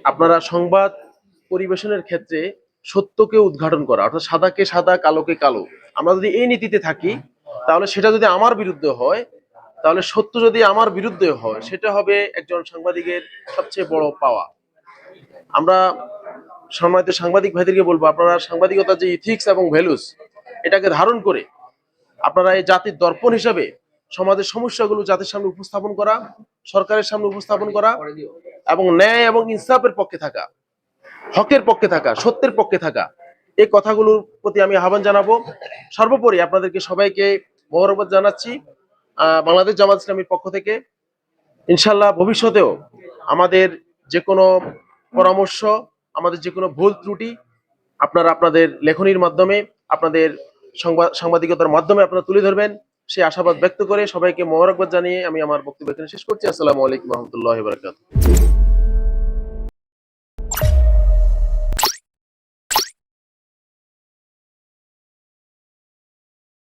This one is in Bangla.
আপনারা সংবাদ পরিবেশনের ক্ষেত্রে সত্যকে উদ্ঘাটন করা, অর্থাৎ সাদাকে সাদা কালোকে কালো। আমরা যদি এই নীতিতে থাকি, তাহলে সেটা যদি আমার বিরুদ্ধে হয়, তাহলে সত্য যদি আমার বিরুদ্ধে হয়, সেটা হবে একজন সাংবাদিকের সবচেয়ে বড় পাওয়া। আমরা সম্মানিত সাংবাদিক ভাইদেরকে বলবো, আপনারা সাংবাদিকতার যে ইথিক্স এবং ভ্যালুস, এটাকে ধারণ করে আপনারা এই জাতির দর্পণ হিসাবে সমাজের সমস্যাগুলো জাতির সামনে উপস্থাপন করা, সরকারের সামনে উপস্থাপন করা এবং ন্যায় এবং ইনসাফের পক্ষে থাকা, হকের পক্ষে থাকা, সত্যের পক্ষে থাকা, এই কথাগুলোর প্রতি আমি আহ্বান জানাবো। সর্বোপরি আপনাদেরকে সবাইকে মোবারকবাদ জানাচ্ছি বাংলাদেশ জামাত ইসলামীর পক্ষ থেকে। ইনশাল্লাহ ভবিষ্যতেও আমাদের যে কোনো পরামর্শ, আমাদের যে কোনো ভুল ত্রুটি আপনারা আপনাদের লেখনির মাধ্যমে, আপনাদের সাংবাদিকতার মাধ্যমে আপনারা তুলে ধরবেন, সেই আশাবাদ ব্যক্ত করে সবাইকে মোবারকবাদ জানিয়ে আমি আমার বক্তব্য এখানে শেষ করছি। আসসালামু আলাইকুম রহমতুল্লাহ বারাকাতুহু।